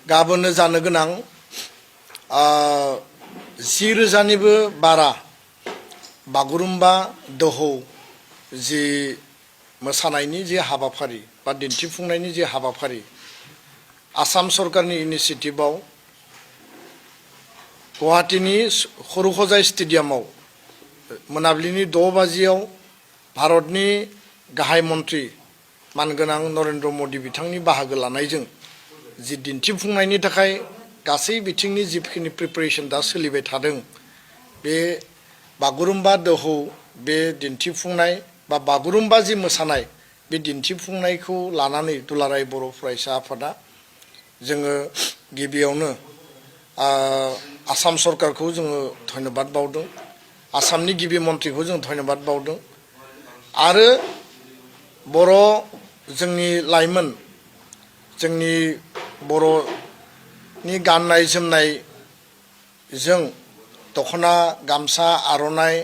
गाबोननो जानो गोनां 10,000निबो बारा बागुरुम्बा दोहौ जि मोसानायनि जि हाबाफारि बा दिन्थिफुंनायनि जि हाबाफारि आसाम सरकारनि इनिशिएटिभआव गुवाहाटीनि खरुखजाय स्टेडियामाव मोनाबिलिनि 6 बाजियाव भारतनि गाहाय मन्त्रि मानगोनां नरेन्द्र मोदी बिथांनि बाहागो लानायजों जि दिन्थिफुंनायनि थाखाय गासै बिथिंनि जिखिनि प्रिपारेसन दा सोलिबाय थादों बे बागुरुम्बा दोहौ बे दिन्थिफुंनाय बा बागुरुम्बा जि मोसानाय बे दिन्थिफुंनायखौ लानानै दुलाराय बर' फरायसा आफादा जोङो गिबियावनो आसाम सरकारखौ जोङो धन्यबाद बावदों आसामनि गिबि मन्थ्रिखौ जों धन्यबाद बावदों आरो बर' जोंनि लाइमोन जोंनि बर'नि गाननाय जोमनायजों दख'ना गामसा आर'नाइ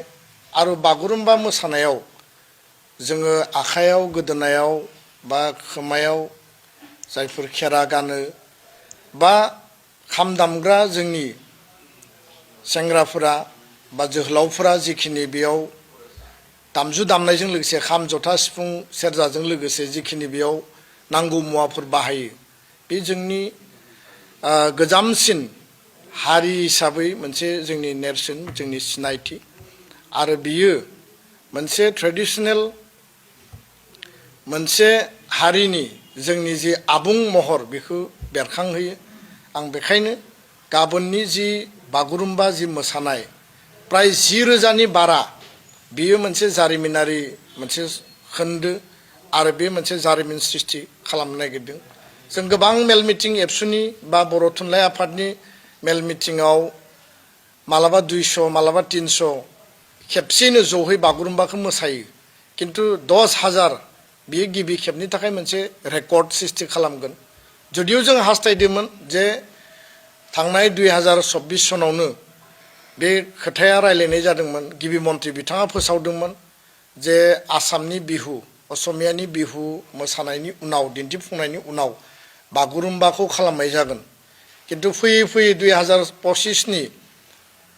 आरो बागुरुम्बा मोसानायाव जोङो आखायाव गोदोनायाव बा खोमायाव जायफोर खेरा गानो बा खाम दामग्रा जोंनि सेंग्राफोरा बा जोहोलावफोरा जिखिनि बेयाव दामजु दामनायजों लोगोसे खाम जथा सिफुं सेरजाजों लोगोसे जिखिनि बेयाव नांगौ मुवाफोर बाहायो बे जोंनि गोजामसिन हारि हिसाबै मोनसे जोंनि नेरसोन जोंनि सिनायथि आरो बियो मोनसे ट्रेडिशनेल मोनसे हारिनि जोंनि जि आबुं महर बेखौ बेरखांहोयो आं बेखायनो गाबोननि जि बागुरुम्बा जि मोसानाय प्राय 10,000नि बारा बियो मोनसे जारिमिनारि मोनसे खोन्दो आरो बे मोनसे जारिमिन सृष्टि खालामनो नागिरदों जों गोबां मेल मिटिं एबसुनि बा बर' थुनलाइ आफादनि मेल मिटिंआव मालाबा 200 मालाबा 300 खेबसेयैनो ज'है बागुरुम्बाखौ मोसायो किन्तु 10,000 बियो गिबि खेबनि थाखाय मोनसे रेकर्ड सृष्टि खालामगोन जुदिও जों हास्थायदोंमोन जे थांनाय 2024 सनावनो बे खोथाया रायलायनाय जादोंमोन गिबि मन्थ्रि बिथाङा फोसावदोंमोन जे आसामनि बिहु असमियानि बिहु मोसानायनि उनाव दिन्थिफुंनायनि उनाव बागुरुम्बाखौ खालामनाय जागोन किन्तु फैयै फैयै 2025नि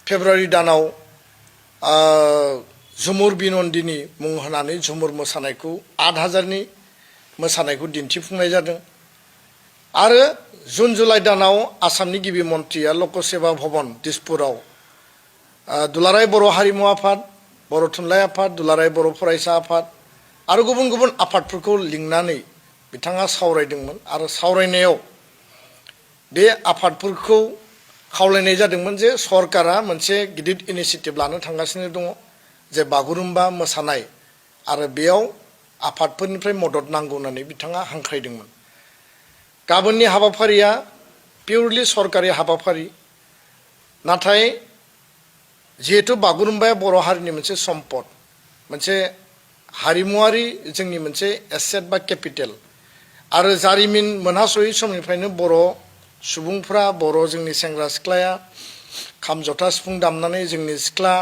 फेब्रुवारि दानाव झुमुर बिनन्दिनी मुं होनानै झुमुर मोसानायखौ 8,000नि मोसानायखौ दिन्थिफुंनाय जादों आरो जुन जुलाइ दानाव आसामनि गिबि मन्थ्रिया लक सेवा भवन दिसपुराव दुलाराय बर' हारिमु आफाद बर' थुनलाइ आफाद दुलाराय बर' फरायसा आफाद आरो गुबुन गुबुन आफादफोरखौ लिंनानै बिथाङा सावरायदोंमोन आरो सावरायनायाव बे आफादफोरखौ खावलायनाय जादोंमोन जे सरकारा मोनसे गिदिर इनिशिएटिभ लानो थांगासिनो दङ जे बागुरुम्बा मोसानाय आरो बेयाव आफादफोरनिफ्राय मदद नांगौ होननानै बिथाङा हांख्रायदोंमोन गाबोननि हाबाफारिया पिउरलि सरकारि हाबाफारि नाथाय जिहेतु बागुरुम्बाया बर' हारिनि मोनसे सम्पद मोनसे हारिमुवारि जोंनि मोनसे एसेट बा केपिटेल आरो जारिमिन मोनहासयै समनिफ्रायनो बर' सुबुंफ्रा बर' जोंनि सेंग्रा सिख्लाया खाम जथा सिफुं दामनानै जोंनि सिख्ला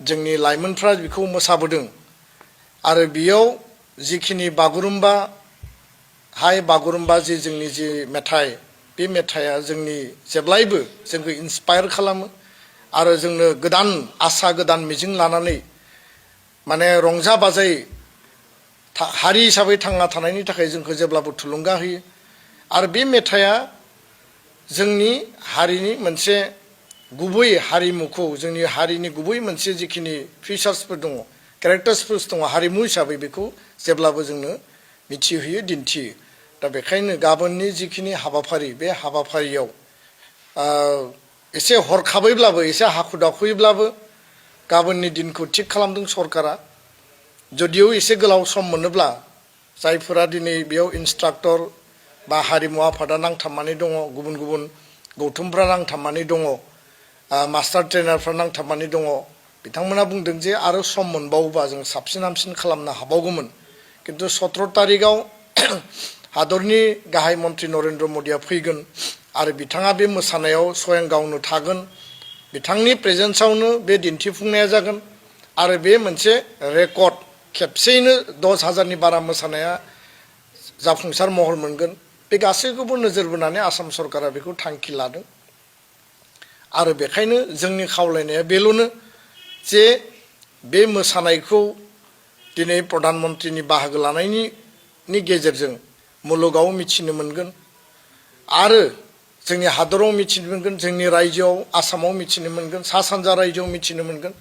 जोंनि लाइमोनफ्रा बेखौ मोसाबोदों आरो बेयाव जिखिनि बागुरुम्बा हाय बागुरुम्बा जि जोंनि जि मेथाइ बे मेथाइया जोंनि जेब्लायबो जोंखौ इन्सपायार खालामो आरो जोंनो गोदान आसा गोदान मिजिं लानानै माने रंजा बाजायै हारि हिसाबै थांना थानायनि थाखाय जोंखौ जेब्लाबो थुलुंगा होयो आरो बे मेथाइया जोंनि हारिनि मोनसे गुबै हारिमुखौ जोंनि हारिनि गुबै मोनसे जिखिनि फिचार्सफोर दङ केरेक्टार्सफोर दङ हारिमु हिसाबै बेखौ जेब्लाबो जोंनो मिथिहोयो दिन्थियो दा बेखायनो गाबोननि जिखिनि हाबाफारि बे हाबाफारियाव एसे हरखाबैब्लाबो एसे हाखु दाखुयैब्लाबो गाबोननि दिनखौ थिग खालामदों सरकारा जुदिও एसे गोलाव सम मोनोब्ला जायफोरा दिनै बेयाव इन्सट्राक्टर बा हारिमु आफादा नांथाबनानै दङ गुबुन गुबुन गौथुमफ्रा नांथाबनानै दङ मास्टार ट्रेनारफ्रा नांथाबनानै दङ बिथांमोना बुंदों जे आरो सम मोनबावोबा जों साबसिन हामसिन खालामनो हाबावगौमोन किन्तु 17 तारिखआव हादरनि गाहाय मन्त्रि नरेन्द्र मोदीया फैगोन आरो बिथाङा बे मोसानायाव स्वयं गावनो थागोन बिथांनि प्रेजेन्सआवनो बे दिन्थिफुंनाया जागोन आरो बे मोनसे रेकर्ड खेबसेयैनो 10,000नि बारा मोसानाया जाफुंसार महर मोनगोन बे गासैखौबो नोजोर बोनानै आसाम सरकारा बेखौ थांखि लादों आरो बेखायनो जोंनि खावलायनाया बेल'नो जे बे मोसानायखौ दिनै प्रधान मन्त्रीनि बाहागो लानायनि गेजेरजों मुलुगाव मिथिनो मोनगोन आरो जोंनि हादराव मिथिनो मोनगोन जोंनि रायजोआव आसामाव मिथिनो मोनगोन सा सानजा रायजोआव मिथिनो मोनगोन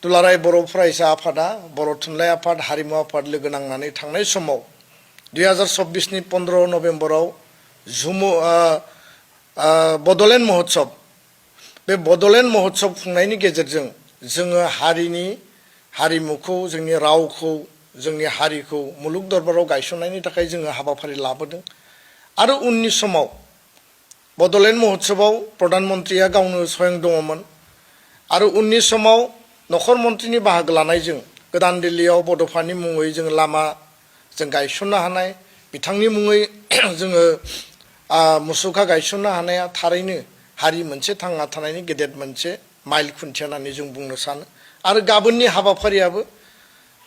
दुलाराय बर' फरायसा आफादा बर' थुनलाइ आफाद हारिमु आफाद लोगो नांनानै थांनाय समाव 2024 नि 15 नभेम्बराव बड'लेण्ड महोत्सब बे बड'लेण्ड महोत्सब खुंनायनि गेजेरजों जोङो हारिनि हारिमुखौ जोंनि रावखौ जोंनि हारिखौ मुलुग दरबाराव गायसननायनि थाखाय जोङो हाबाफारि लाबोदों आरो उननि समाव बड'लेण्ड महोत्सबाव प्रधान मन्त्रीया गावनो स्वयं दङमोन आरो उननि समाव नखर मन्त्रीनि बाहागो लानायजों गोदान दिल्लीयाव बड'फानि मुङै जों लामा जों गायसननो हानाय बिथांनि मुङै जोङो मुसुखा गायसननो हानाया थारैनो हारि मोनसे थांना थानायनि गेदेर मोनसे माइल खुन्थिया होननानै जों बुंनो सानो आरो गाबोननि हाबाफारियाबो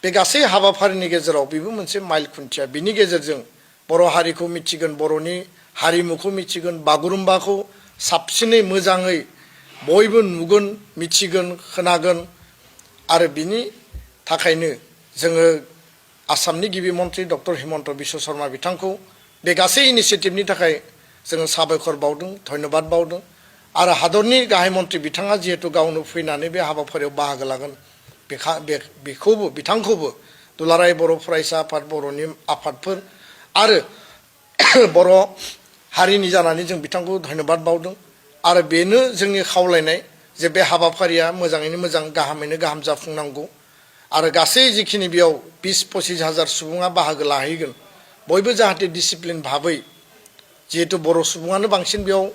बे गासै हाबाफारिनि गेजेराव बेबो मोनसे माइल खुन्थिया बिनि गेजेरजों बर' हारिखौ मिथिगोन बर'नि हारिमुखौ मिथिगोन बागुरुम्बाखौ साबसिनै मोजाङै बयबो नुगोन मिथिगोन खोनागोन आरो बिनि थाखायनो जोङो आसामनि गिबि मन्त्रि डक्टर हिमन्त बिश्व शर्मा बिथांखौ बे गासै इनिसियेटिभनि थाखाय जोङो साबायखर बावदों धन्यबाद बावदों आरो हादरनि गाहाय मन्त्रि बिथाङा जिहेतु गावनो फैनानै बे हाबाफारियाव बाहागो लागोन बेखौबो बिथांखौबो दुलाराय बर' फरायसा आफाद बर'नि आफादफोर आरो बर' हारिनि जानानै जों बिथांखौ धन्यबाद बावदों आरो बेनो जोंनि खावलायनाय जे बे हाबाफारिया मोजाङैनो मोजां गाहामैनो गाहाम जाफुंनांगौ आरो गासै जिखिनि बेयाव 20-25 हाजार सुबुङा बाहागो लाहैगोन बयबो जाहाथे डिसिप्लिन भाबै जिहेतु बर' सुबुङानो बांसिन बेयाव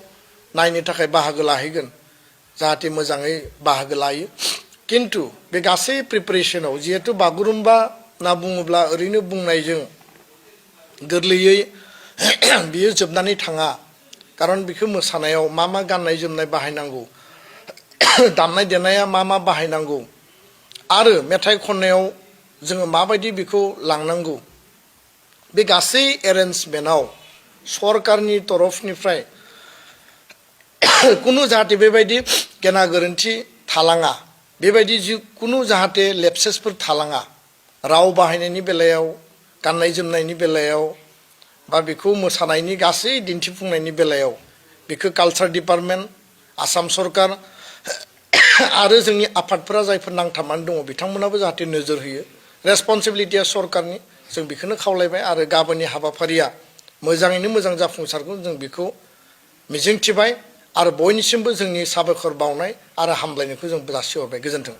नायनो थाखाय बाहागो लाहैगोन जाहाथे मोजाङै बाहागो लायो किन्तु बे गासै प्रिपारेसनाव जिहेतु बागुरुम्बा होनना बुङोब्ला ओरैनो बुंनायजों गोरलैयै बियो जोबनानै थाङा खारन बेखौ मोसानायाव मा मा गाननाय जोमनाय बाहायनांगौ दामनाय देनाया मा बाहायनांगौ आरो मेथाइ खननायाव जोङो माबायदि बेखौ लांनांगौ बे गासै एरेन्जमेन्टआव सरकारनि तरफनिफ्राय कुनु जाहाथे बेबायदि गेना गोरोन्थि थालाङा बेबायदि जिखुनु जाहाथे लेपसेसफोर थालाङा राव बाहायनायनि बेलायाव गाननाय जोमनायनि बेलायाव बा बेखौ मोसानायनि गासै दिन्थिफुंनायनि बेलायाव बेखौ कालचार डिपार्टमेन्ट आसाम सरकार आरो जोंनि आफादफोरा जायफोर नांथाबनानै दङ बिथांमोनाबो जाहाथे नोजोर होयो रेसपन्सिबिलिटिया सरकारनि जों बेखौनो खावलायबाय आरो गाबोननि हाबाफारिया मोजाङैनो मोजां जाफुंसारगोन जों बेखौ मिजिंथिबाय आरो बयनिसिमबो जोंनि साबायखर बावनाय आरो हामलायनायखौ जों जासिहरबाय गोजोन्थों।